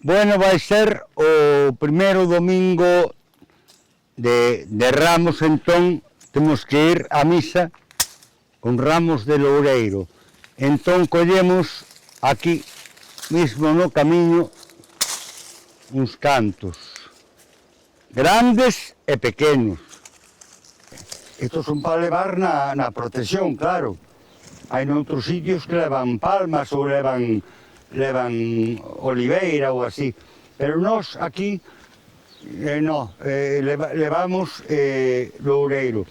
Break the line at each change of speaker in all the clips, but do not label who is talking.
Bueno, vai ser o primeiro domingo de Ramos, entón temos que ir á misa con ramos de loureiro. Entón collemos aquí mismo no camiño uns cantos, grandes e pequenos. Estos son para levar na procesión, claro. Hai noutros sitios que levan palmas ou levan oliveira ou así. Pero nós aquí levamos loureiro.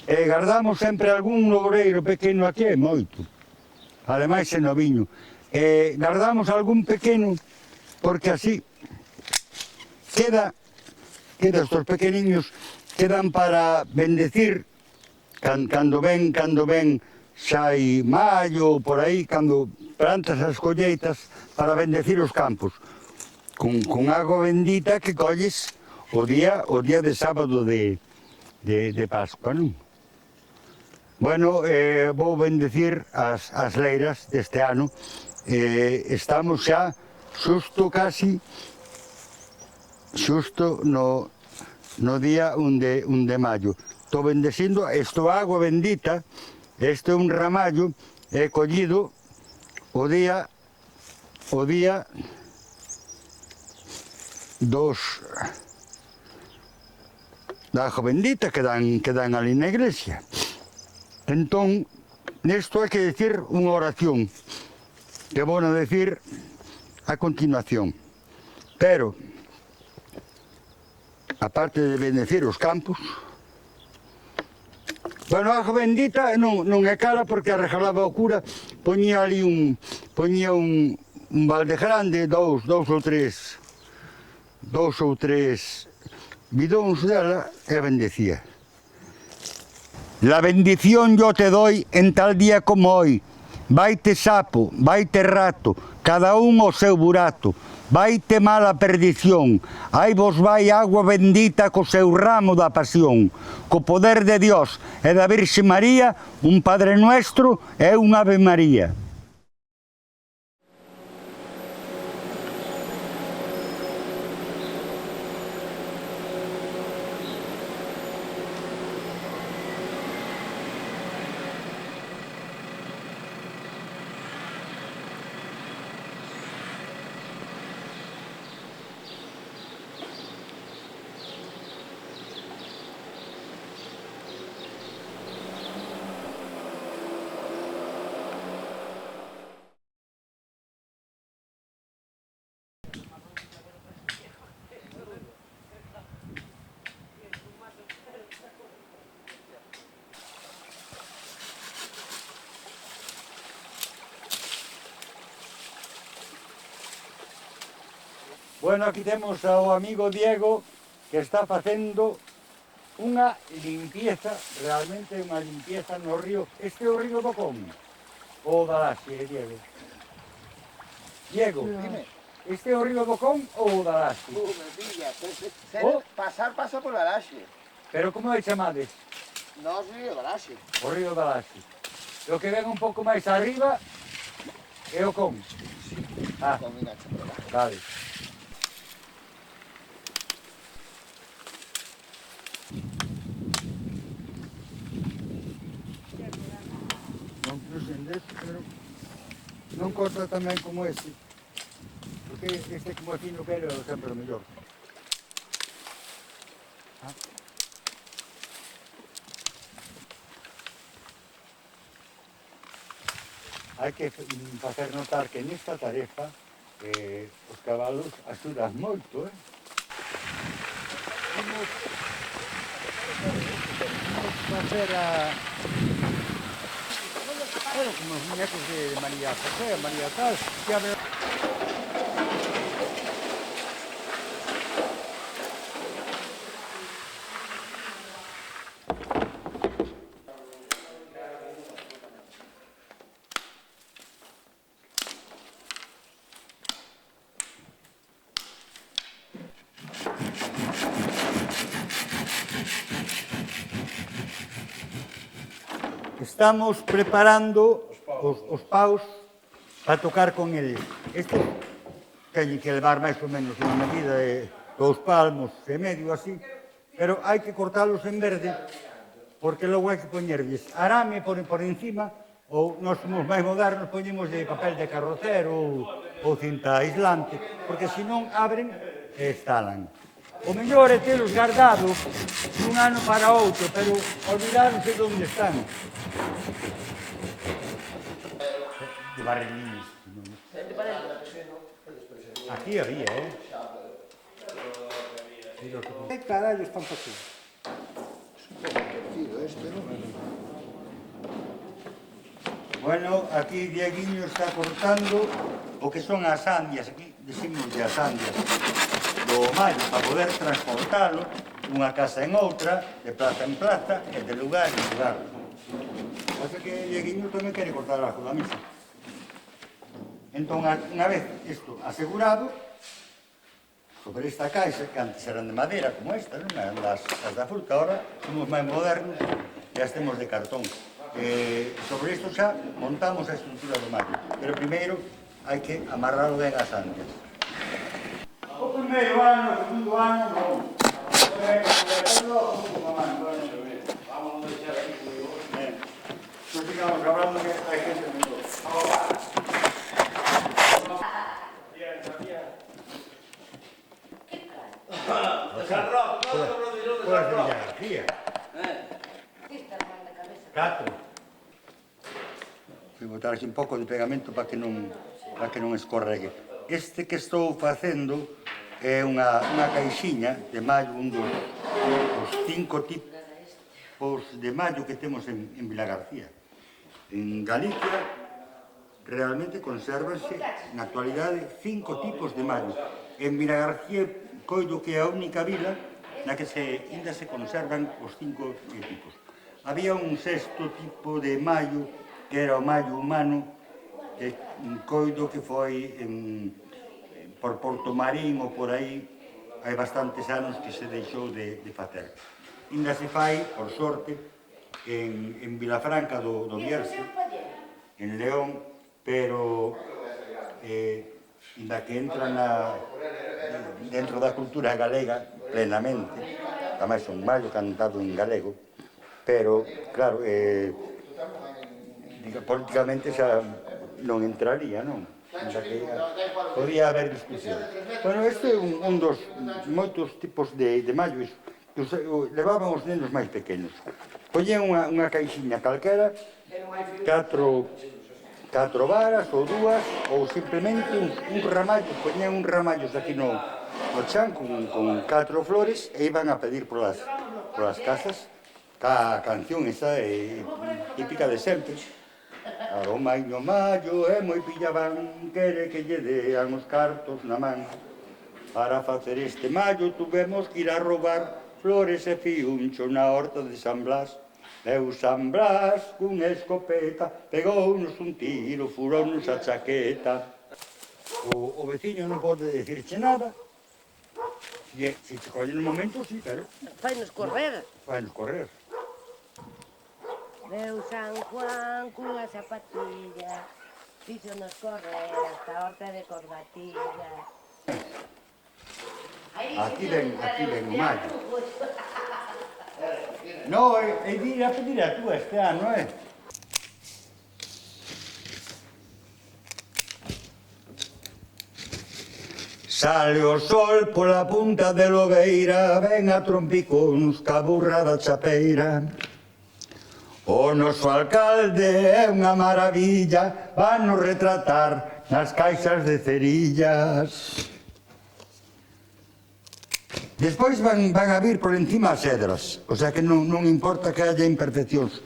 Guardamos sempre algún loureiro pequeno aquí, é moito. Ademais é noviño. Guardamos algún pequeno porque así queda estos pequeniños quedan para bendecir cando ven xa hai maio, por aí, cando plantas as colleitas para bendecir os campos con agua bendita que colles o día de sábado de Pascua, non? Bueno, vou bendecir as leiras deste ano. Estamos xa xusto no día 1 de maio. Estou bendecindo, isto agua bendita, este é un ramallo, é collido o día da agua bendita que dan ali na iglesia. Entón, nesto hai que decir unha oración, que vou a decir a continuación. Pero, aparte de bendecir os campos, bueno, a agua bendita non é cara porque a regalaba o cura, poñía ali un balde grande, dous ou tres bidóns dela e bendecía. La bendición yo te doy en tal día como hoy. Vaite sapo, vaite rato, cada un o seu burato. Vaite mala perdición, aí vos vai agua bendita co seu ramo da pasión. Co poder de Dios e da Virxe María, un Padre Nuestro e un Ave María. Bueno, aquí temos ao amigo Diego que está facendo unha limpieza, realmente unha limpieza no río. Este é o río do Con, ou da Laxe, Diego? Diego, dime, este é o río do Con ou da Laxe?
Me pilla, pasar pasa por la Laxe.
Pero como é chamades?
Nós río da Laxe.
O río da Laxe. O que ven un pouco máis arriba é o Con. Ah, vale. Pero non corta tamén como este, porque este como fino pero é sempre o mellor. Hai que facer notar que nesta tarefa os cabalos axudan moito, Vamos facer como os muñecos de María José, María tal, que abre... Estamos preparando os paus para tocar con eles. teñen que levar máis ou menos unha medida de 2 palmos e medio así, pero hai que cortalos en verde porque logo hai que poñerlles arame por encima ou nós somos máis modernos, poñemos de papel de carrocero ou cinta aislante, porque senón abren e estalan. O mellor é telos guardados dun ano para outro, pero olvidarse de onde están. De barriliños. Aquí había,
Que carallo están facendo?
Bueno, aquí Dieguiño está cortando o que son as andias, aquí decimos de as andias do mallo, para poder transportalo dunha casa en outra, de plaza en plaza, e de lugar en lugar. Pasa que Dieguiño tamén quere cortar algo da misa. Entón, unha vez isto asegurado, sobre esta caixa, que antes eran de madeira, como esta, non eran as da Fulca, ahora somos máis modernos e as temos de cartón. Sobre isto xa montamos a estrutura do mallo, pero primeiro hai que amarralo ben as andias. O primeiro ano, o segundo ano, non. Vamos deixar aquí. Nos sigamos hablando que hai gente mellor. Puedes de García. Catro. Fui botar así un pouco de pegamento para que non escorregue. Este que estou facendo é unha caixiña de mallo, un dos 5 tipos de mallo que temos en Vilagarcía. En Galicia realmente consérvanse na actualidade 5 tipos de mallo. En Vilagarcía coido que é a única vila na que ainda se conservan os 5 tipos. Había un sexto tipo de mallo, que era o mallo humano, que coido que foi por Portomarín ou por aí, hai bastantes anos que se deixou de facer. Ainda se fai, por sorte, en Vilafranca do Bierzo, en León, pero ainda que entra dentro da cultura galega plenamente, tamén son mallo cantado en galego, pero, claro, políticamente xa non entraría, non? Podía haber discusión. Bueno, este é un dos moitos tipos de mallo que levaban os nenos máis pequenos. Poñían unha caixiña calquera, 4 varas ou 2, ou simplemente un ramallo, poñían un ramallos aquí no chan con 4 flores e iban a pedir polas casas. A canción esa é típica de sempre. O maiño mallo é moi pillabán, quere que lle dean os cartos na man. Para facer este mallo tuvemos que ir a roubar flores e fiuncho na horta de San Blas. Meu San Blas, cun escopeta, pegounos un tiro, furounos a chaqueta. O veciño non pode dicirche nada. Se te colle no momento, sí, pero...
Fainos correr.
Fainos correr.
Meu San Juan cunha zapatilla fíxonos correr hasta a horta de Corbatilla.
Aquí ven o mallo. No, é vir a pedir a túa este ano, Sale o sol pola punta de Lobeira, ven a trompicóns ca burra da chapeira. O noso alcalde é unha maravilla, vanos retratar nas caixas de cerillas. Despois van a vir por encima as cedras, o sea que non importa que haya imperfeccións.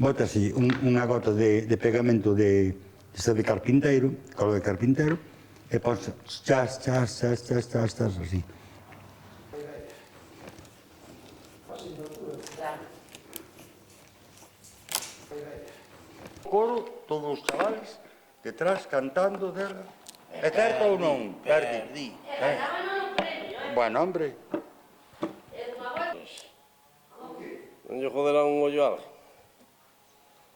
Bota así unha gota de pegamento de carpinteiro, colo de carpinteiro, e pons chas, así. Coro, todos os chavales detrás cantando dela. É certo ou non? Perdi. Bueno, hombre.
Non lle joderá un ollo algo?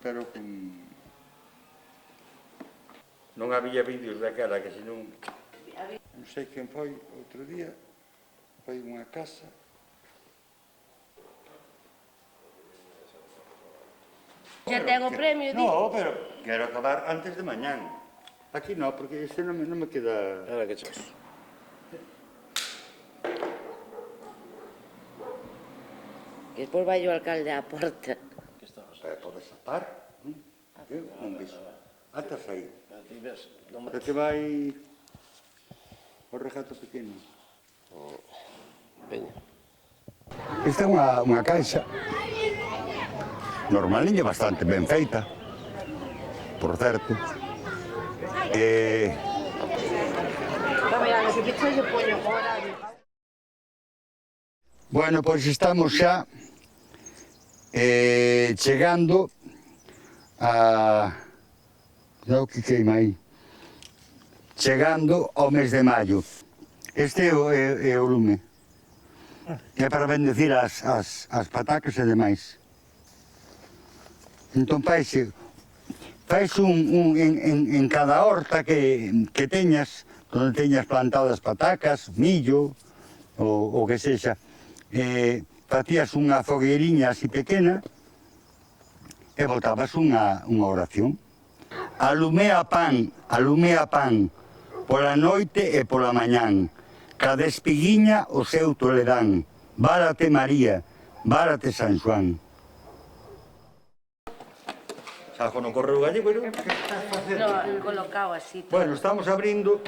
Pero que... Non había vídeos daquela que senón Non sei quen foi outro día, foi unha casa.
Xa ten o premio, di?
No, pero quero acabar antes de mañán. Aquí no, porque este non me queda...
Era que che...
Que despois vai o alcalde á porta.
Podes tapar, non? Non vexo. Atas aí.
Ti ves, non me...
Para que vai o regato pequeno.
Veña.
Esta é unha caixa normalinha, bastante ben feita, por certo. Bueno, pois estamos xa chegando a... Cuidado que queima aí. Chegando ao mes de maio. Este é o lume. É para bendecir as patacas e demais. Entón faise en cada horta que teñas, onde teñas plantadas patacas, millo, ou que sexa, facías unha fogueiriña así pequena e botabas unha oración. Alumea pan, pola noite e pola mañán, cada espiguiña o seu toledán, várate María, várate San Xoán. Sajo non correu gallego, pero que estás facendo?
No, colocado así.
Bueno, estamos abrindo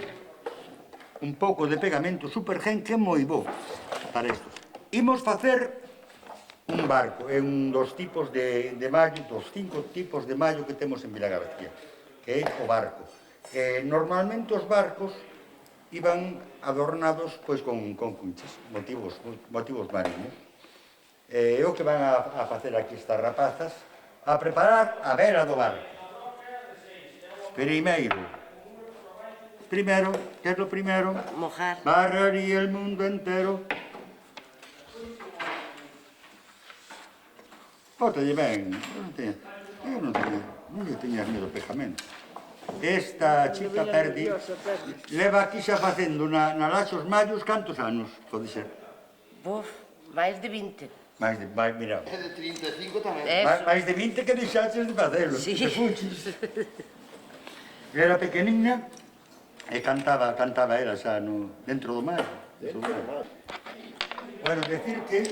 un pouco de pegamento Supergen que é moi bo para isto. Imos facer un barco, é un dos tipos de mallo, dos 5 tipos de mallo que temos en Vila García, que é o barco. Normalmente os barcos iban adornados pois con cunchas, motivos marinos. É o que van a facer aquí estas rapazas, a preparar a vela do barco. Primeiro, que é o primeiro?
Mojar.
Barrería el mundo entero. Pótalle ben, non lle teñas miedo ao pegamento. Esta chica Perdi leva aquí xa facendo na Laxos Mallos cantos anos, pode ser?
Buf, máis de 20.
Mira,
Es de 35 tamén.
máis de 20 que deixaches de facelo,
Sí.
te fuches. Era pequeniña e cantaba ela xa dentro do mar. Bueno, decir que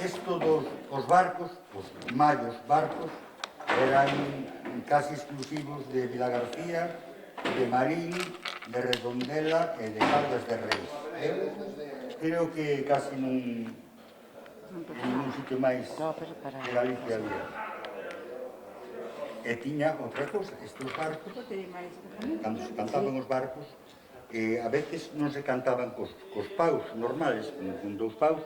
isto dos barcos, os mallos barcos, eran casi exclusivos de Vila García, de Marín, de Redondela e de Caldas de Reis. Creo que casi ningún sitio máis de Galicia había. E tiña outra cosa, estes barcos, cando se cantaban os barcos, a veces non se cantaban cos paus normales, con 2 paus,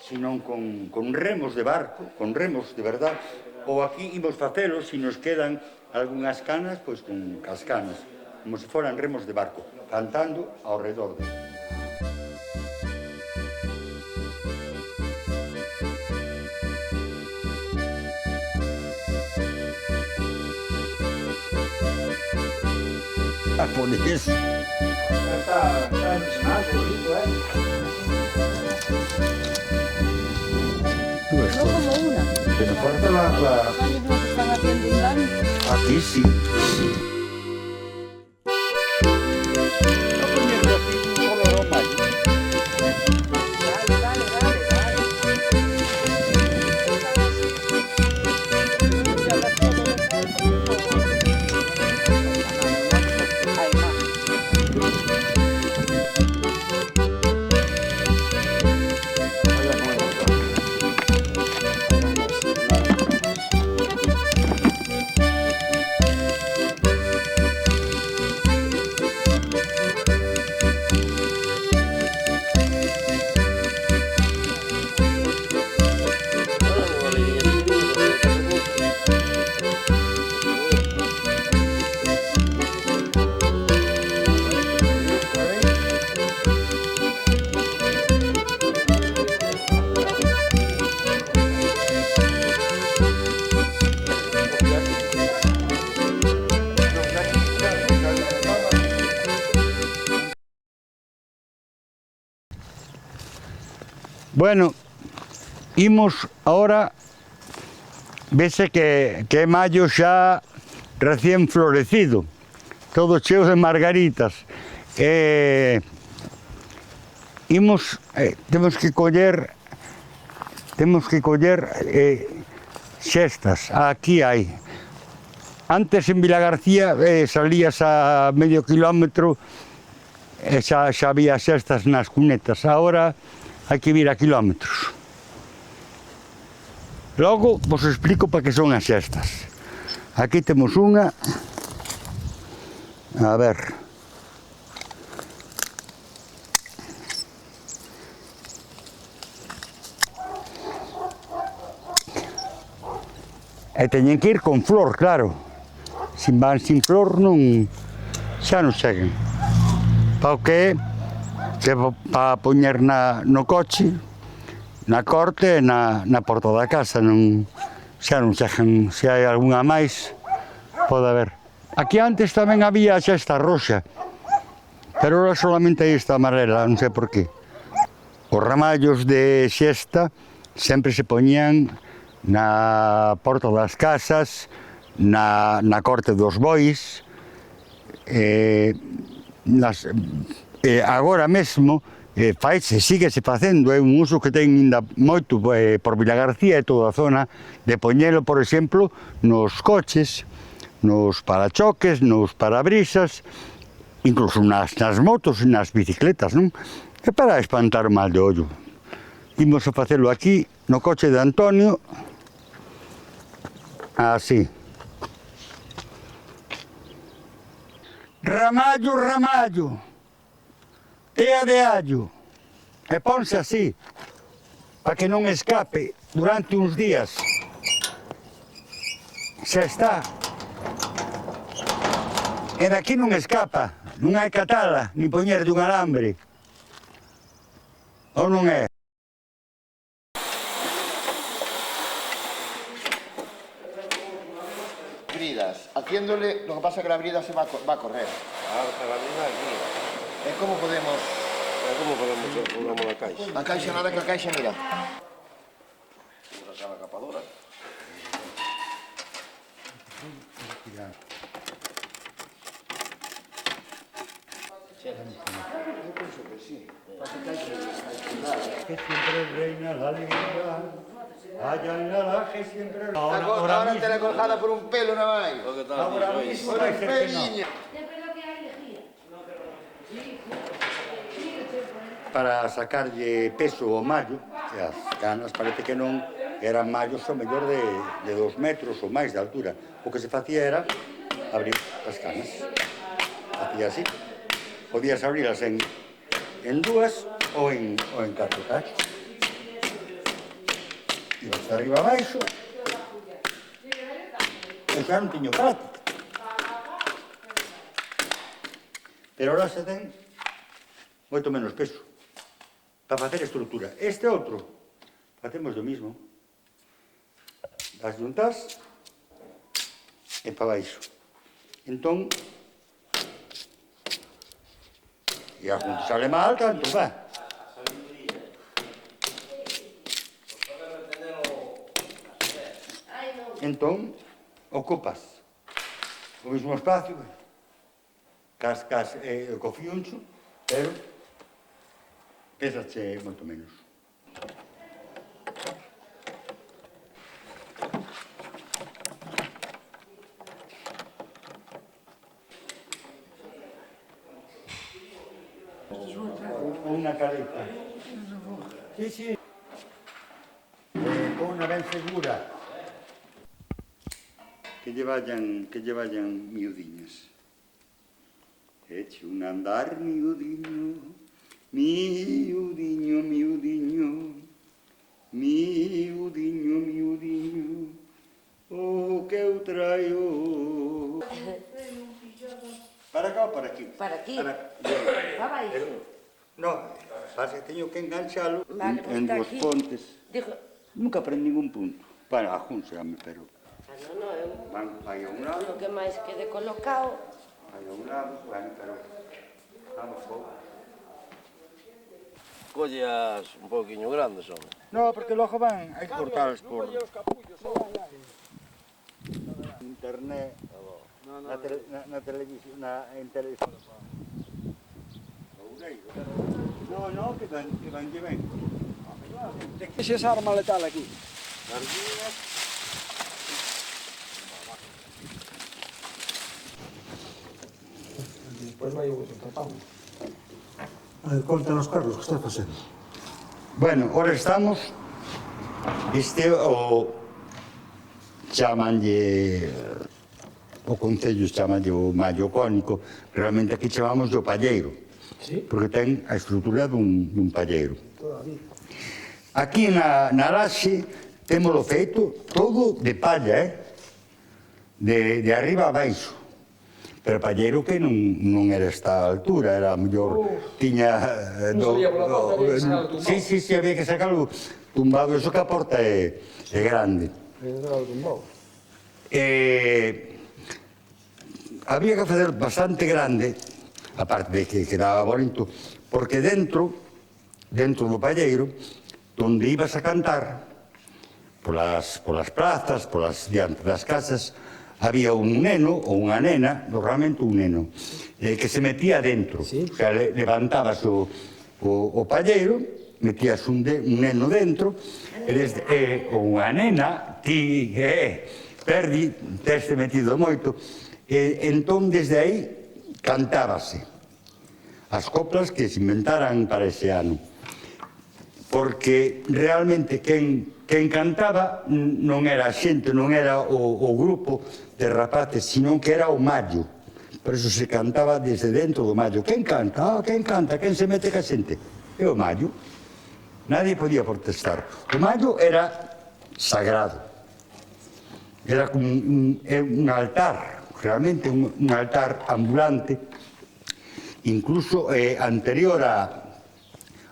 senón con remos de barco, con remos de verdad. Ou aquí imos facelo, se nos quedan algunhas canas, pois con as canas, como se foran remos de barco, cantando ao redor de. Por eso.
Está emocionante, bonito,
No
como una.
Que nos falta la...
Los mismos que están haciendo un daño.
Aquí sí. No poñerle así un color máis. Bueno, imos ahora, vese que é maio xa recién florecido, todo cheo de margaritas. Temos que coller xestas, aquí hai. Antes en Vilagarcía salías a medio kilómetro e xa había xestas nas cunetas, agora hai que vir a kilómetros. Logo vos explico para que son as xestas. Aquí temos unha, a ver, e teñen que ir con flor, claro. Se van sin flor xa non chegan. Para o que para poñer no coche, na corte e na porta da casa, xa non chegan. Se hai algunha máis, pode haber. Aquí antes tamén había xesta roxa, pero ahora solamente hai esta amarela, non sei por qué. Os ramallos de xesta sempre se poñían na porta das casas, na corte dos bois, agora mesmo síguese facendo, é un uso que ten ainda moito por Vilagarcía e toda a zona, de poñelo, por exemplo, nos coches, nos parachoques, nos parabrisas, incluso nas motos e nas bicicletas, non? É para espantar o mal de ollo. Imos a facelo aquí, no coche de Antonio, así. Ramallo, ramallo, tea de allo, e ponse así, para que non escape durante uns días. Xa está. E daqui non escapa, non hai catala, nin poñer dun alambre. Ou non é?
Bridas. Haciéndole, lo que pasa es que la brida se va a correr.
Claro, la brida aquí.
¿Cómo podemos?
¿Cómo podemos hacer la caixa?
La caixa, nada que la caixa, mira.
Vamos a sacar la capadora.
Que siempre reina la alegría, allá en la laje siempre reina.
Ahora te la colgada por un pelo, no hay.
¿Qué tal?
Ahora mismo
Por
vai
un
ser que no.
peliño.
Para sacarlle peso ao mallo, que as canas parece que non eran mallos ao mellor de 2 metros ou máis de altura. O que se facía era abrir as canas. Facía así. Podías abrirlas en dúas ou en 4, tá? Ibas de arriba abaixo. E xa non tiño práctica. Pero ahora se ten moito menos peso para facer estrutura. Este outro, facemos o mismo. Das juntas e para baixo. Entón, e a junta sale mal, tanto va. Entón, ocupas o mismo espacio, cascas co fiuncho, pero pésache moito menos. Unha caleta. Sí, sí. Con unha ben segura. Que lle vayan miudiñas. Eche un andar miudiño, miudiño, miudiño, miudiño, miudiño, o que eu traio. Para cá ou para aquí?
Para aquí.
Para
baixo.
No, pasa que teño que enganchalo
Vale, pues
en
está
dos
aquí.
pontes.
Dijo,
Nunca aprendí ningún punto. Bueno, ajúnsame, pero...
no, eu
Vai a un lado,
lo que máis quede colocado.
vai a un lado, bueno, pero... Vamos, pouco.
collas un poquinho grandes, home.
No, porque logo van, hai que cortarlas por internet, na televisión, en televisión. No, que van lle ben.
Deixa esa arma letal aquí. Despois vai o tapado.
A ver, contanos, Carlos, que está facendo?
Bueno, ahora estamos, o chamanlle, o Concello chamanlle o mallo cónico, realmente aquí chamamos o palleiro, porque ten a estrutura dun palleiro. Aquí na laxe témolo feito todo de palla, de arriba a baixo. Pero palleiro que non era esta altura, era mellor, tiña...
Non salía pola porta, había que sacarlo tumbado.
Sí, había que sacarlo tumbado, eso que a porta é grande. Había que facer bastante grande, aparte de que quedaba bonito, porque dentro do palleiro, donde ibas a cantar, polas plazas, diante das casas, había un neno ou unha nena, normalmente un neno, que se metía dentro. O sea, levantabas o palleiro, metías un neno dentro, ou unha nena, ti, perdi, teste metido moito, entón desde aí cantábase as coplas que se inventaran para ese ano. Porque realmente quen cantaba non era a xente, non era o grupo de rapaces, sino que era o mallo. Por eso se cantaba desde dentro do mallo. Quen canta? Quen canta? Quen se mete ca xente? É o mallo. Nadie podía protestar. O mallo era sagrado. Era como un altar, realmente un altar ambulante, incluso anterior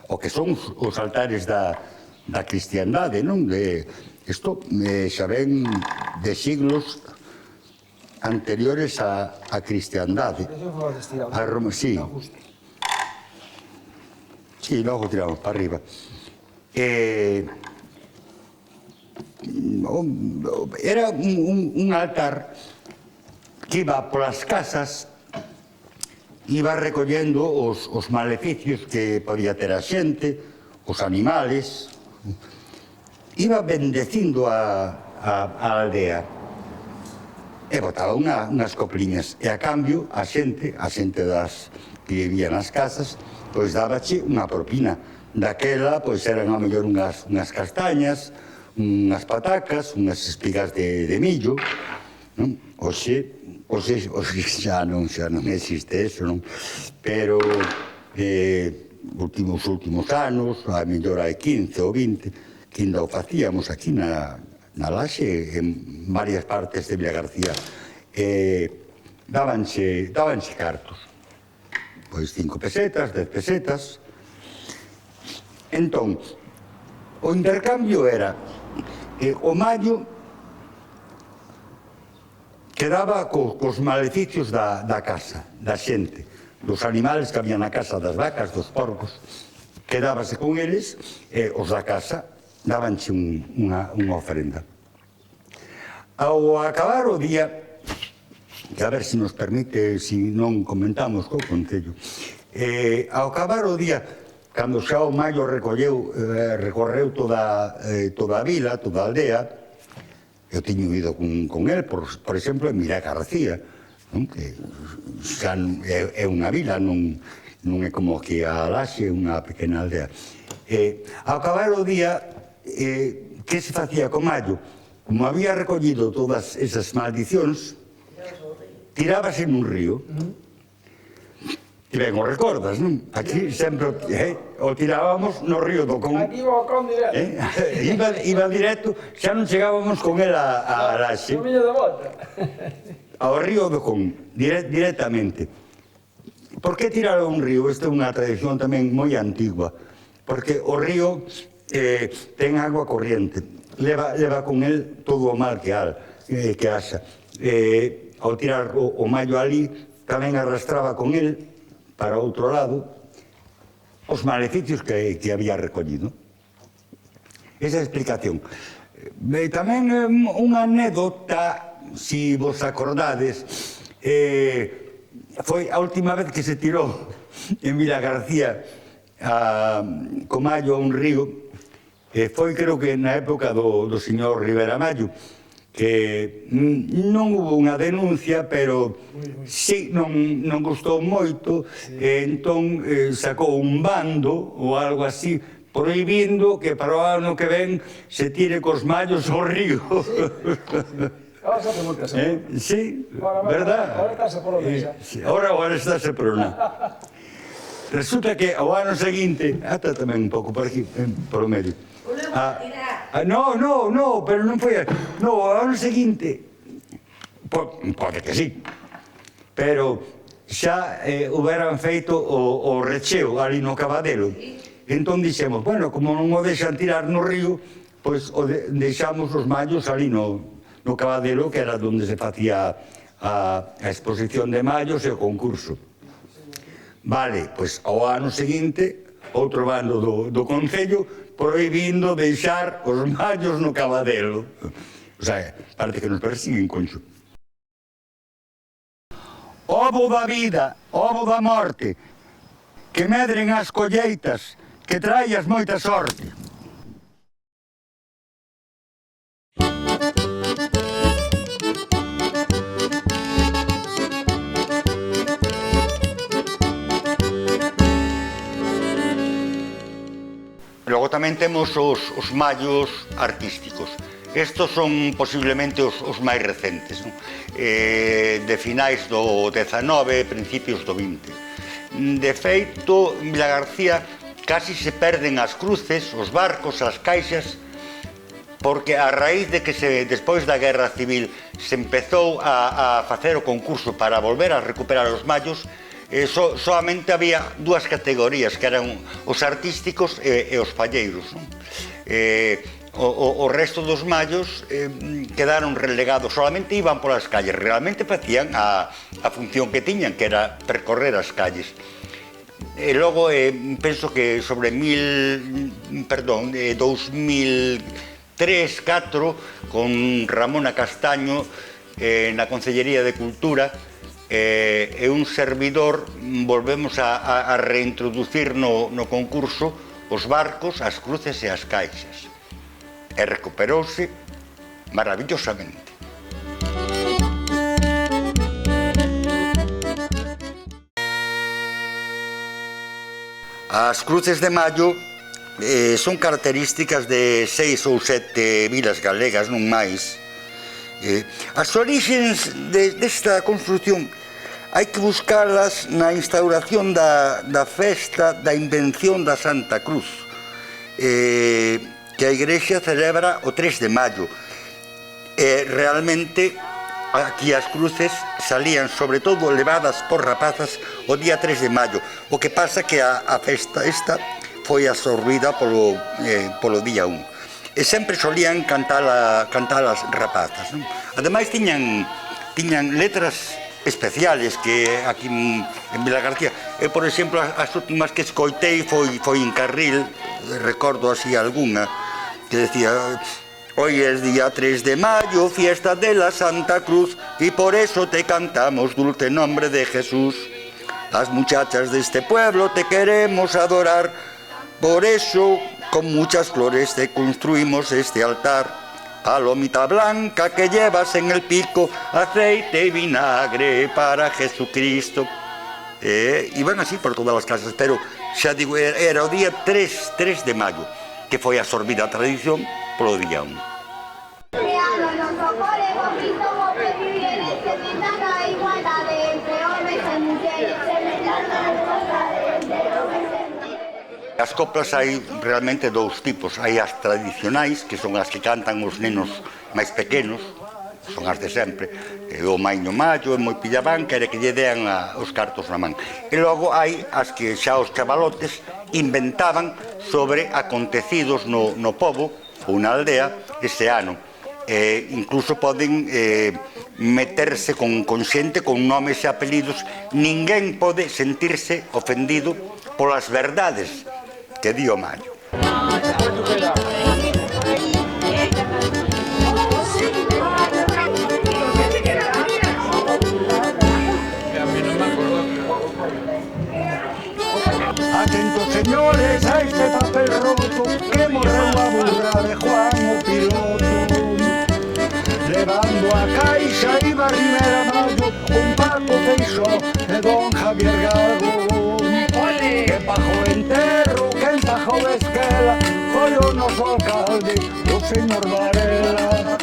ao que son os altares da cristiandade, non? Isto xa ven de siglos anteriores á cristiandade. A Roma, sí. Sí, logo tiramos para arriba. Era un altar que iba polas casas, iba recollendo os maleficios que podía ter a xente, os animales, iba bendecindo a aldea e botaba unhas copliñas e a cambio a xente que vivía nas casas pois dábache unha propina. Daquela pois eran a mellor unhas castañas, unhas patacas, unhas espigas de millo, non? Oxe xa non existe eso, non? Pero os últimos anos, a mellor hai 15 ou 20, que ainda o facíamos aquí na laxe, en varias partes de Villagarcía, dábanse cartos. Pois 5 pesetas, 10 pesetas. Entón, o intercambio era o mallo quedaba cos maleficios da casa, da xente, dos animales que había na casa, das vacas, dos porcos, quedábase con eles e os da casa dábanche unha ofrenda. Ao acabar o día, que a ver se nos permite, se non comentamos co Concello, ao acabar o día, cando xa o mallo recorreu toda a vila, toda a aldea, eu teño ido con el, por exemplo, en Mirá García, que xa é unha vila, non é como que a Laxe é unha pequena aldea. Ao acabar o día, que se facía co mallo? Como había recollido todas esas maldicións, tirábase nun río. E ben, o recordas, non? Aquí sempre o tirábamos no río do Con.
Aquí iba o Con directo.
Iba directo, xa non chegábamos con el a Laxe.
No miño de volta.
Ao río do Con, directamente. Por que tirar a un río? Esta é unha tradición tamén moi antigua. Porque o río ten agua corriente. Leva con el todo o mal que haxa. Ao tirar o mallo ali, tamén arrastraba con el para outro lado os maleficios que había recollido. Esa explicación. Tamén unha anécdota, si vos acordades, foi a última vez que se tirou en Vilagarcía co mallo a un río, foi creo que na época do señor Rivera Mallo, que non hubo unha denuncia, pero sí, non gustou moito, entón sacou un bando ou algo así, prohibindo que para o ano que ven se tire cos mallos ao río.
Ahora se hace moitas,
Sí, verdad?
Ahora estás por onde xa.
Ahora estás por onde. Resulta que ao ano seguinte, ata tamén un pouco por aquí, por o medio. No, pero non foi... No, ao ano seguinte, pode que sí, pero xa houberan feito o recheo ali no Cavadelo. Entón dixemos, bueno, como non o deixan tirar no río, pois deixamos os mallos ali no Cavadelo, que era onde se facía a exposición de mallos e o concurso. Vale, pois ao ano seguinte, outro bando do Concello prohibindo deixar os mallos no Cavadelo. O sea, parece que nos persiguen, conxo. Ovo da vida, ovo da morte, que medren as colleitas, que traias moita sorte. Logo tamén temos os mallos artísticos. Estos son posiblemente os máis recentes, non? De finais do 19, principios do 20. De feito, en Vilagarcía casi se perden as cruces, os barcos, as caixas, porque a raíz de que despois da Guerra Civil se empezou a facer o concurso para volver a recuperar os mallos, solamente había dúas categorías, que eran os artísticos e os falleiros. O resto dos mallos quedaron relegados, solamente iban polas calles, realmente facían a función que tiñan, que era percorrer as calles. E logo, penso que sobre 2003-2004, con Ramona Castaño na Concellería de Cultura, e un servidor, volvemos a reintroducir no concurso os barcos, as cruces e as caixas. E recuperouse maravillosamente. As cruces de mallo son características de 6 ou 7 vilas galegas, non máis. As orixes desta construción hai que buscarlas na instauración da festa da invención da Santa Cruz, que a Igrexa celebra o 3 de maio. Realmente aquí as cruces salían sobre todo levadas por rapazas o día 3 de maio. O que pasa que a festa esta foi absorbida polo día 1. E sempre solían cantar as rapazas, non? Ademais tiñan letras especiales que aquí en Vilagarcía. Por exemplo, as últimas que escoitei foi en Carril, recordo así algunha, que decía: hoy es día 3 de mayo, fiesta de la Santa Cruz, y por eso te cantamos, dulce nombre de Jesús. Las muchachas de este pueblo te queremos adorar, por eso con muchas flores te construimos este altar. Palomita blanca que llevas en el pico, aceite y vinagre para Jesucristo. Iban así por todas as casas, pero xa digo, era o día 3 de maio, que foi absorbida a tradición polo día 1. As coplas hai realmente dous tipos. Hai as tradicionais, que son as que cantan os nenos máis pequenos, son as de sempre, o maiño mallo, e moi pillabán, que era que lle dean os cartos na man. E logo hai as que xa os chavalotes inventaban sobre acontecidos no pobo ou na aldea ese ano. incluso poden meterse con xente con nomes e apelidos. Ninguén pode sentirse ofendido polas verdades que di o Mallo. Atentos, señores, a este papel roto que morreu a burra de Juan o Piloto. Levando a caixa iba Rivera Mallo con Paco Feixóo e don Javier Gago. Que pajo enterro, que empajou Esquela, foi o noso alcalde, o señor Varela.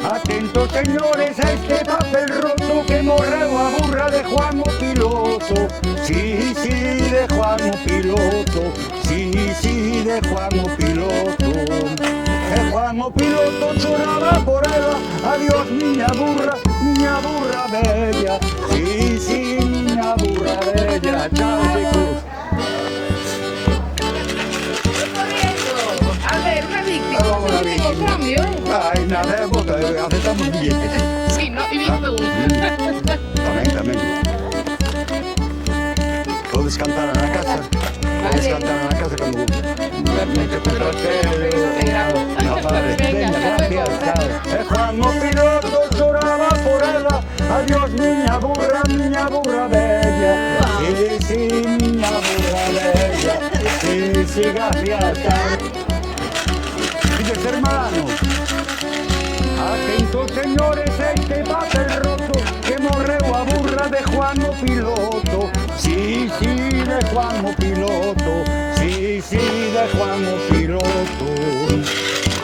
Atentos, señores, a este papel roto que morreu a burra de Juan o Piloto. Sí, sí, de Juan o Piloto. Sí, sí, de Juan o Piloto. Juan o Piloto choraba por ela. Adiós, miña burra bella. Sí, sí, miña burra bella. Chao, chicos.
A ver, una víctima, un cambio.
Ay, nada, aceptamos billetes.
Sí, ¿no? Y bien
Tamén. Podes cantar na casa. Podes cantar na casa cando mete contra o tele. No, vale. Venga, gracias, chao. Juan o Piloto choraba por ela. Adiós, miña burra bella. Sí, sí, miña burra bella. Sí, sí, gracias, chao. Dices, hermano. Atentos, señores, este papel roto que morreu a burra de Juan o Piloto. Sí, sí, de Juan o Piloto. Sí, sí, de Juan o Piloto.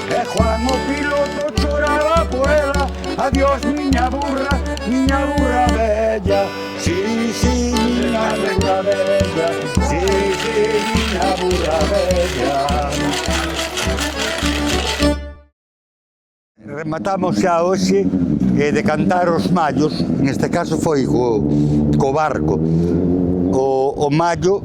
De Juan o Piloto choraba por ela. Adiós, miña burra bella. Sí, sí, miña burra bella. Sí, sí, miña burra bella. Rematamos xa hoxe de cantar os mallos, neste caso foi co barco. O mallo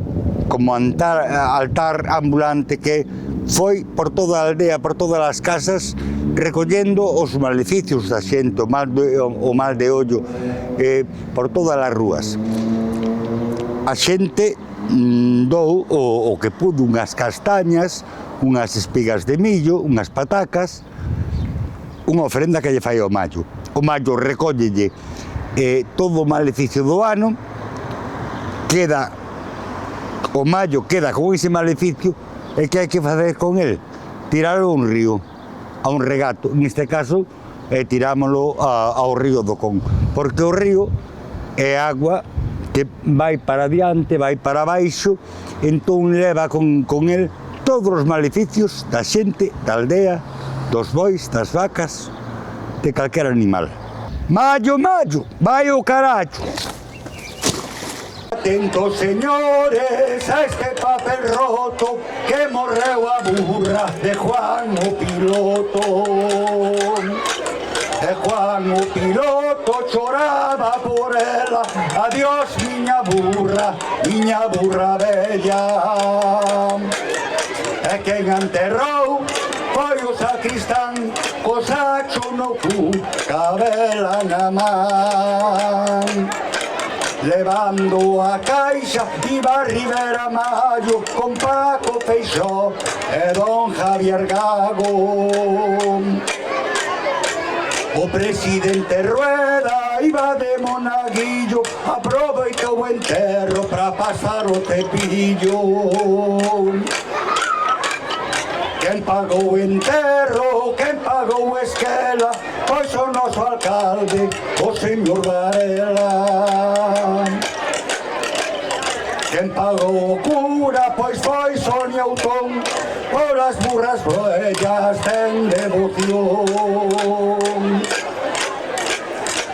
como altar ambulante que foi por toda a aldea, por todas as casas, recollendo os maleficios da xente, o mal de ollo, por todas as rúas. A xente dou o que pudo, unhas castañas, unhas espigas de millo, unhas patacas, unha ofrenda que lle fai ao mallo. O mallo recóllelle todo o maleficio do ano, o mallo queda con ese maleficio, e que hai que facer con el? Tiralo a un río, a un regato. Neste caso, tirámoslo ao río do Con, porque o río é agua que vai para diante, vai para baixo, entón leva con el todos os maleficios da xente, da aldea, dos bois, das vacas, de calquera animal. Mallo, vai o caracho! Atentos, señores, a este papel roto que morreu a burra de Juan o Piloto. De Juan o Piloto choraba por ela. Adiós, miña burra bella. E quen enterrou foi o sacristán, co sacho no cu, cabela na man. Levando a caixa iba Rivera Mallo con Paco Feixóo e don Javier Gago. O presidente Rueda iba de monaguillo, aproveitou o enterro para pasar o cepillo. Quen pagou o enterro, quen pagou a Esquela, pois o noso alcalde, o señor Varela. Quen pagou o cura, pois foi Sonia Outón, por as burras vellas ten devoción.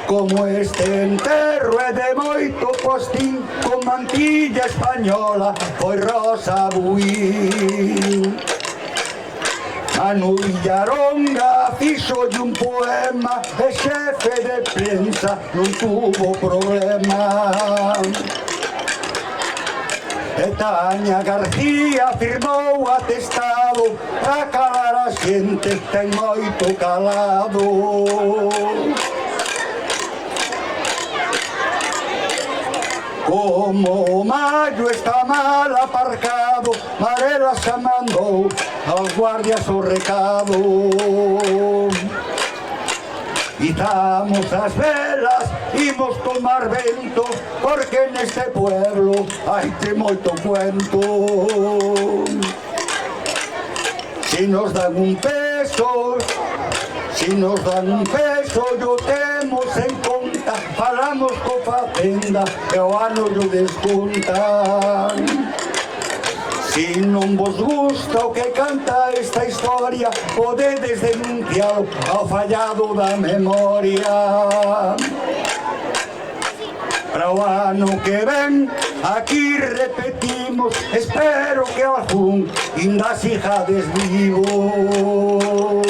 Como este enterro é de moito postín, con mantilla española, foi Rosa Buín. Manu Villaronga fixolle un poema e xefe de prensa non tuvo problema. E Tania García firmou atestado para calar a xente, ten moito calado. Como o Mallo está mal aparcado, Varela xa mandou aos guardias o recado. Quitamos as velas, imos tomar vento, porque neste pueblo hai moito cuento. Si nos dan un peso, yo temos en conta, falamos co Facenda e o ano yo descontan. Si non vos gusta o que canta esta historia, podedes denunciar ao fallado da memoria. Para o ano que ven, aquí repetimos, espero que algún inda xijades vivos.